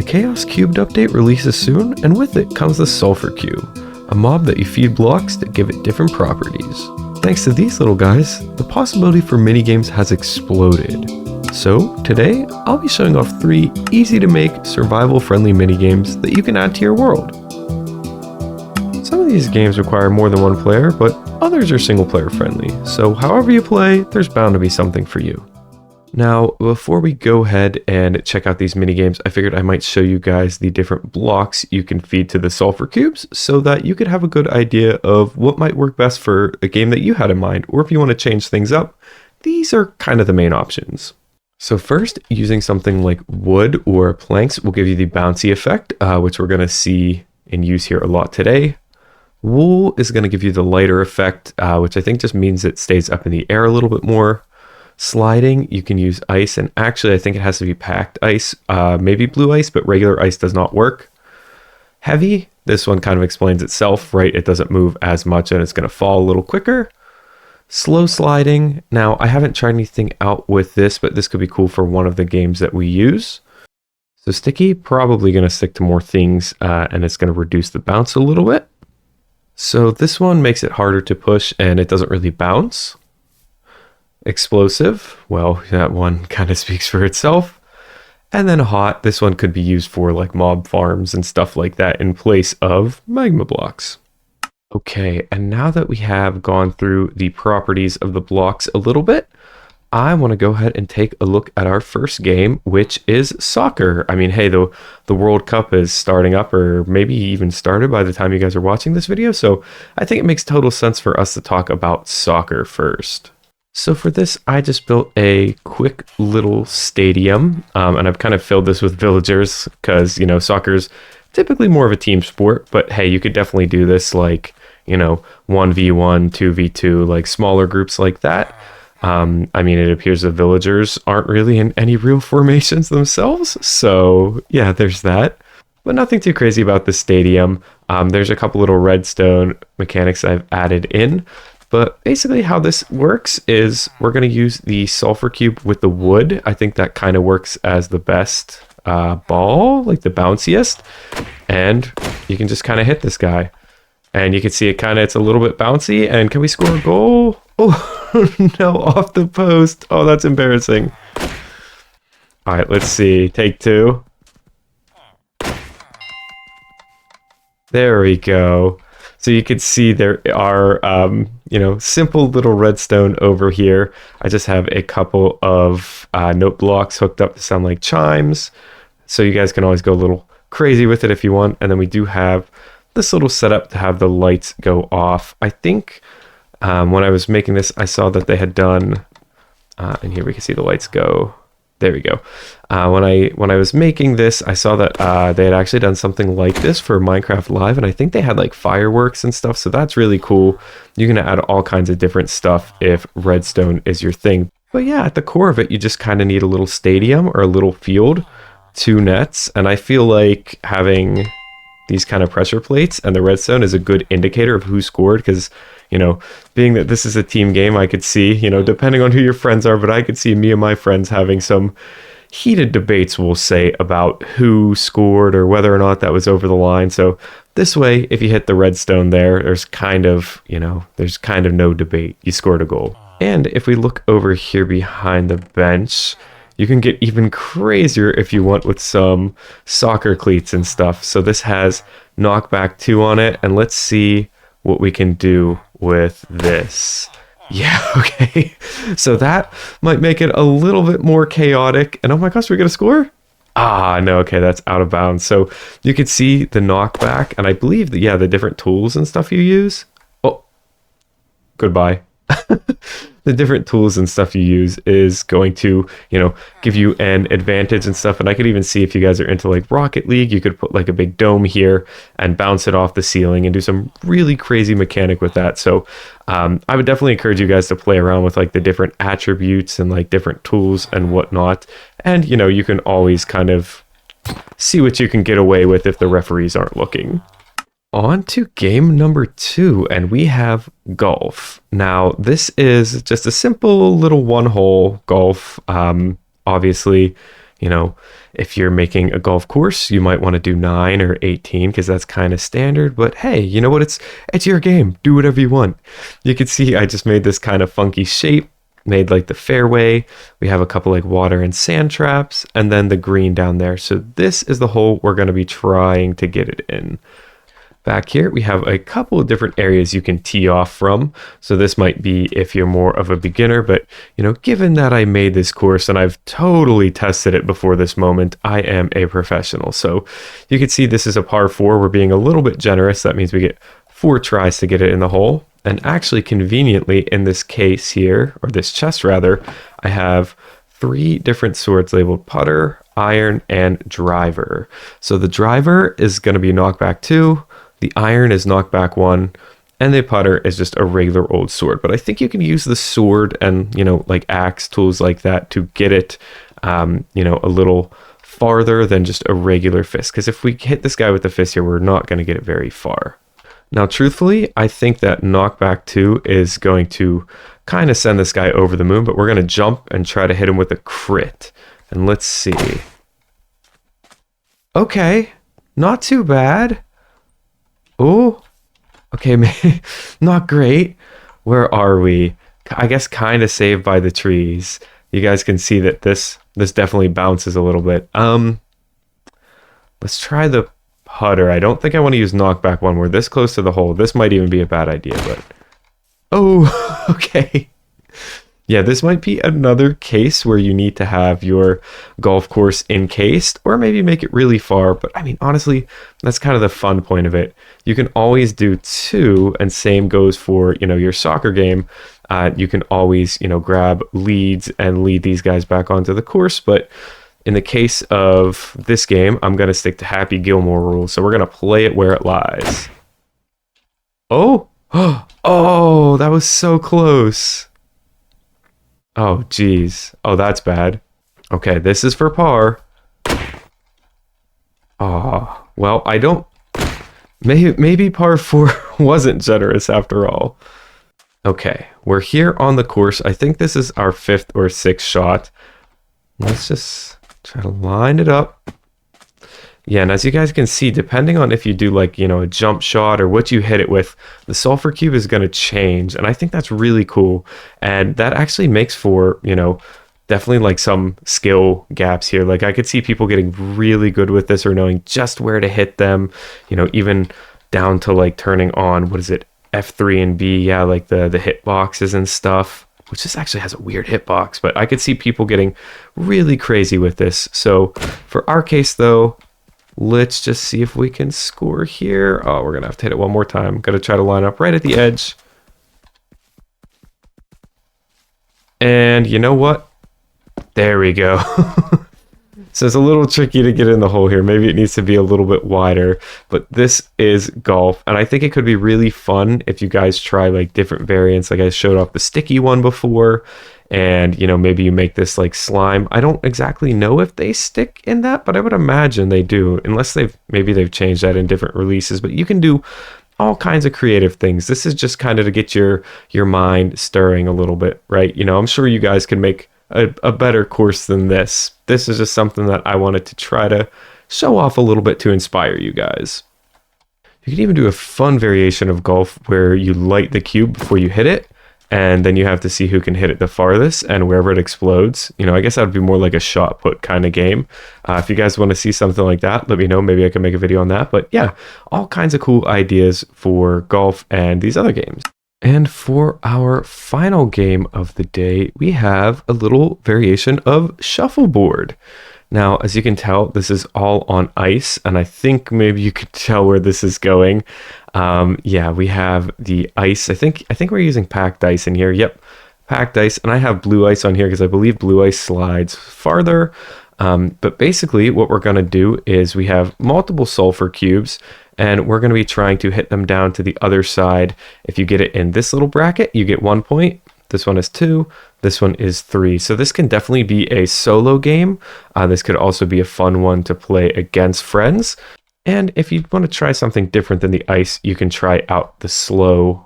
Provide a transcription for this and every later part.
Chaos Cubed update releases soon, and with it comes the Sulfur Cube, a mob that you feed blocks that give it different properties. Thanks to these little guys, the possibility for minigames has exploded. So today, I'll be showing off 3 easy to make survival friendly minigames that you can add to your world. Some of these games require more than one player, but others are single player friendly, so however you play, there's bound to be something for you. Now, before we go ahead and check out these minigames, I figured I might show you guys the different blocks you can feed to the Sulfur Cubes so that you could have a good idea of what might work best for a game that you had in mind, or if you want to change things up, these are kind of the main options. So first, using something like wood or planks will give you the bouncy effect, which we're going to see in use here a lot today. Wool is going to give you the lighter effect, which I think just means it stays up in the air a little bit more. Sliding, you can use ice, and actually I think it has to be packed ice, maybe blue ice, but regular ice does not work. Heavy, this one kind of explains itself, right? It doesn't move as much and it's going to fall a little quicker. Slow sliding, now I haven't tried anything out with this, but this could be cool for one of the games that we use. So sticky, probably going to stick to more things, and it's going to reduce the bounce a little bit. So this one makes it harder to push and it doesn't really bounce. Explosive, well, that one kind of speaks for itself. And then hot, this one could be used for like mob farms and stuff like that in place of magma blocks. Okay, and now that we have gone through the properties of the blocks a little bit, I want to go ahead and take a look at our first game, which is soccer. I mean, hey, the World Cup is starting up, or maybe even started by the time you guys are watching this video, so I think it makes total sense for us to talk about soccer first. So for this, I just built a quick little stadium, and I've kind of filled this with villagers because, you know, soccer's typically more of a team sport, but hey, you could definitely do this like, you know, 1v1, 2v2, like smaller groups like that. I mean, it appears the villagers aren't really in any real formations themselves, so yeah, there's that. But nothing too crazy about the stadium. There's a couple little redstone mechanics I've added in. But basically how this works is we're going to use the Sulfur Cube with the wood. I think that kind of works as the best ball, like the bounciest. And you can just kind of hit this guy. And you can see it it's a little bit bouncy. And can we score a goal? Oh, no, off the post. Oh, that's embarrassing. All right, let's see. Take 2. There we go. So you can see there are, you know, simple little redstone over here. I just have a couple of note blocks hooked up to sound like chimes. So you guys can always go a little crazy with it if you want. And then we do have this little setup to have the lights go off. I think when I was making this, I saw that they had done, and here we can see the lights go. There we go. When I was making this, I saw that they had actually done something like this for Minecraft Live, and I think they had like fireworks and stuff, so that's really cool. You can add all kinds of different stuff if redstone is your thing. But yeah, at the core of it, you just kind of need a little stadium or a little field, 2 nets, and I feel like having these kind of pressure plates and the redstone is a good indicator of who scored, because, you know, being that this is a team game, I could see, you know, depending on who your friends are, but I could see me and my friends having some heated debates, we'll say, about who scored or whether or not that was over the line. So this way, if you hit the redstone there, there's kind of no debate. You scored a goal. And if we look over here behind the bench, you can get even crazier if you want with some soccer cleats and stuff. So this has knockback 2 on it, and let's see what we can do with this. Yeah, okay. So that might make it a little bit more chaotic. And oh my gosh, we're gonna score? Ah, no, okay, that's out of bounds. So you can see the knockback, and I believe that, yeah, the different tools and stuff you use. Oh, goodbye. The different tools and stuff you use is going to, you know, give you an advantage and stuff. And I could even see if you guys are into like Rocket League, you could put like a big dome here and bounce it off the ceiling and do some really crazy mechanic with that. So I would definitely encourage you guys to play around with like the different attributes and like different tools and whatnot. And, you know, you can always kind of see what you can get away with if the referees aren't looking. On to game number 2, and we have golf. Now, this is just a simple little 1-hole golf. Obviously, You know, if you're making a golf course, you might want to do 9 or 18 because that's kind of standard. But hey, you know what? It's your game. Do whatever you want. You can see I just made this kind of funky shape, made like the fairway. We have a couple like water and sand traps, and then the green down there. So this is the hole we're going to be trying to get it in. Back here, we have a couple of different areas you can tee off from. So this might be if you're more of a beginner, but you know, given that I made this course and I've totally tested it before this moment, I am a professional. So you can see this is a par 4. We're being a little bit generous. That means we get 4 tries to get it in the hole. And actually conveniently in this case here, or this chest rather, I have 3 different swords labeled putter, iron, and driver. So the driver is going to be knockback 2. The iron is knockback 1, and the putter is just a regular old sword. But I think you can use the sword and, you know, like axe tools like that to get it, you know, a little farther than just a regular fist. Because if we hit this guy with the fist here, we're not going to get it very far. Now, truthfully, I think that knockback 2 is going to kind of send this guy over the moon, but we're going to jump and try to hit him with a crit. And let's see. Okay, not too bad. Oh, okay, not great. Where are we? I guess kind of saved by the trees. You guys can see that this definitely bounces a little bit. Let's try the putter. I don't think I want to use knockback 1. We're this close to the hole. This might even be a bad idea, but oh, okay. Yeah, this might be another case where you need to have your golf course encased or maybe make it really far. But I mean, honestly, that's kind of the fun point of it. You can always do 2, and same goes for, you know, your soccer game. You can always, you know, grab leads and lead these guys back onto the course. But in the case of this game, I'm going to stick to Happy Gilmore rules. So we're going to play it where it lies. Oh, oh, that was so close. Oh, geez. Oh, that's bad. Okay, this is for par. Oh, well, I don't... Maybe par 4 wasn't generous after all. Okay, we're here on the course. I think this is our 5th or 6th shot. Let's just try to line it up. Yeah, and as you guys can see, depending on if you do like, you know, a jump shot or what you hit it with, the sulfur cube is going to change. And I think that's really cool. And that actually makes for, you know, definitely like some skill gaps here. Like I could see people getting really good with this or knowing just where to hit them, you know, even down to like turning on, what is it, F3 and B, yeah, like the hit boxes and stuff, which this actually has a weird hitbox, but I could see people getting really crazy with this. So for our case though, let's just see if we can score here. Oh, we're going to have to hit it one more time. Got to try to line up right at the edge. And you know what? There we go. So it's a little tricky to get in the hole here. Maybe it needs to be a little bit wider, but this is golf. And I think it could be really fun if you guys try like different variants. Like I showed off the sticky one before, and you know, maybe you make this like slime. I don't exactly know if they stick in that, but I would imagine they do, unless maybe they've changed that in different releases. But you can do all kinds of creative things. This is just kind of to get your mind stirring a little bit, right? You know, I'm sure you guys can make a better course than this. This is just something that I wanted to try to show off a little bit to inspire you guys. You can even do a fun variation of golf where you light the cube before you hit it, and then you have to see who can hit it the farthest, and wherever it explodes. You know, I guess that would be more like a shot put kind of game. If you guys want to see something like that, let me know. Maybe I can make a video on that. But yeah, all kinds of cool ideas for golf and these other games. And for our final game of the day, we have a little variation of shuffleboard. Now, as you can tell, this is all on ice, and I think maybe you could tell where this is going. Yeah, we have the ice. I think we're using packed ice in here. Yep, packed ice, and I have blue ice on here because I believe blue ice slides farther. But basically, what we're going to do is we have multiple sulfur cubes, and we're going to be trying to hit them down to the other side. If you get it in this little bracket, you get 1 point. This one is 2. This one is 3. So this can definitely be a solo game. This could also be a fun one to play against friends. And if you want to try something different than the ice, you can try out the slow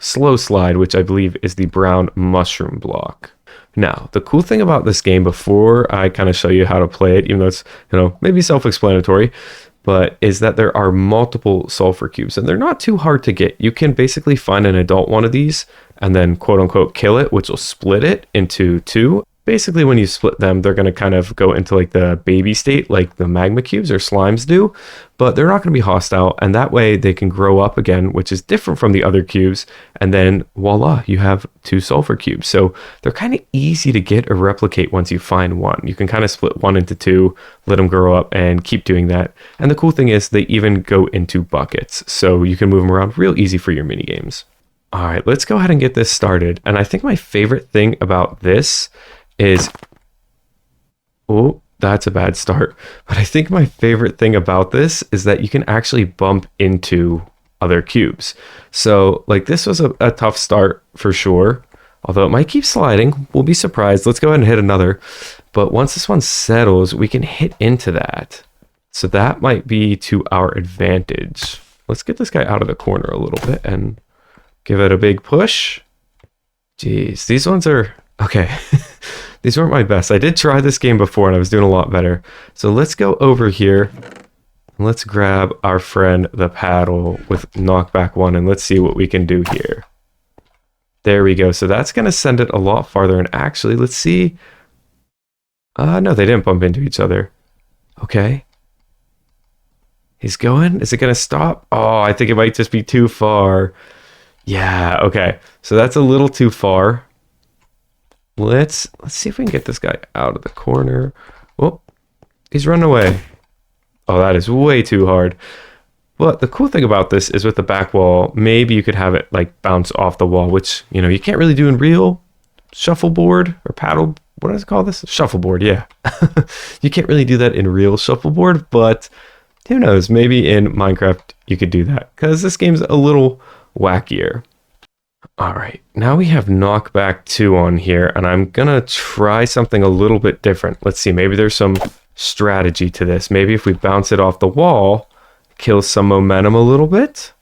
slide, which I believe is the brown mushroom block. Now, the cool thing about this game, before I kind of show you how to play it, even though it's, maybe self-explanatory, but is that there are multiple sulfur cubes, and they're not too hard to get. You can basically find an adult one of these and then quote unquote kill it, which will split it into two. Basically, when you split them, they're going to kind of go into like the baby state, like the magma cubes or slimes do, but they're not going to be hostile. And that way they can grow up again, which is different from the other cubes. And then voila, you have two sulfur cubes. So they're kind of easy to get or replicate once you find one. You can kind of split one into two, let them grow up and keep doing that. And the cool thing is they even go into buckets. So you can move them around real easy for your mini games. All right, let's go ahead and get this started. And I think my favorite thing about this is, oh, that's a bad start. But I think my favorite thing about this is that you can actually bump into other cubes. So like this was a tough start for sure, although it might keep sliding. We'll be surprised. Let's go ahead and hit another. But once this one settles, we can hit into that. So that might be to our advantage. Let's get this guy out of the corner a little bit and give it a big push. Jeez, these ones are okay. These weren't my best. I did try this game before and I was doing a lot better. So let's go over here and let's grab our friend the paddle with knockback 1 and let's see what we can do here. There we go. So that's going to send it a lot farther. And actually, let's see. No, they didn't bump into each other. Okay. He's going. Is it going to stop? Oh, I think it might just be too far. Yeah, okay. So that's a little too far. Let's see if we can get this guy out of the corner. Oh, he's running away. Oh, that is way too hard. But the cool thing about this is with the back wall, maybe you could have it like bounce off the wall, which, you can't really do in real shuffleboard or paddle. What does it call this? Shuffleboard, yeah. You can't really do that in real shuffleboard, but who knows? Maybe in Minecraft you could do that because this game's a little wackier. All right, now we have knockback 2 on here, and I'm gonna try something a little bit different. Let's see, maybe there's some strategy to this. Maybe if we bounce it off the wall, kill some momentum a little bit.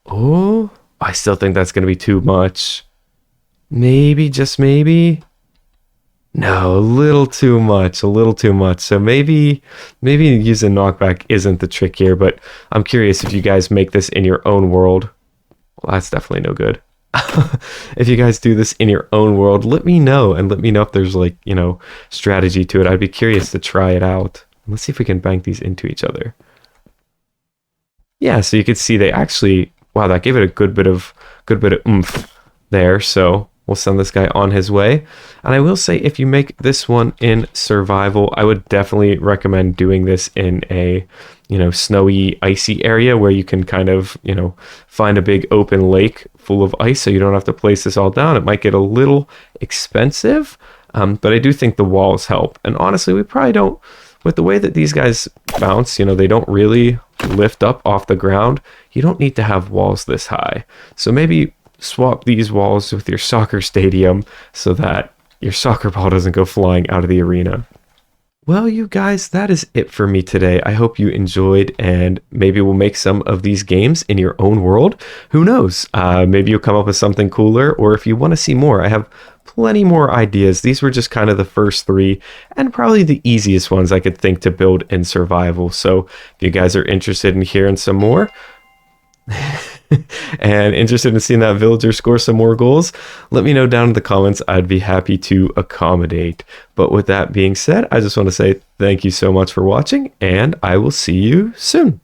Oh, I still think that's gonna be too much. Maybe, just maybe. No, a little too much, a little too much. So maybe using knockback isn't the trick here, but I'm curious if you guys make this in your own world. Well, that's definitely no good. If you guys do this in your own world, let me know, and let me know if there's like, strategy to it. I'd be curious to try it out. Let's see if we can bank these into each other. Yeah, so you could see they actually, wow, that gave it a good bit of oomph there. So we'll send this guy on his way. And I will say, if you make this one in survival, I would definitely recommend doing this in a, snowy, icy area where you can kind of, find a big open lake full of ice so you don't have to place this all down. It might get a little expensive, but I do think the walls help. And honestly, we probably don't, with the way that these guys bounce, they don't really lift up off the ground. You don't need to have walls this high. So maybe swap these walls with your soccer stadium so that your soccer ball doesn't go flying out of the arena. Well, you guys, that is it for me today. I hope you enjoyed, and maybe we'll make some of these games in your own world. Who knows? Maybe you'll come up with something cooler, or if you want to see more, I have plenty more ideas. These were just kind of the first 3, and probably the easiest ones I could think to build in survival. So if you guys are interested in hearing some more, and interested in seeing that villager score some more goals, let me know down in the comments. I'd be happy to accommodate. But with that being said, I just want to say thank you so much for watching, and I will see you soon.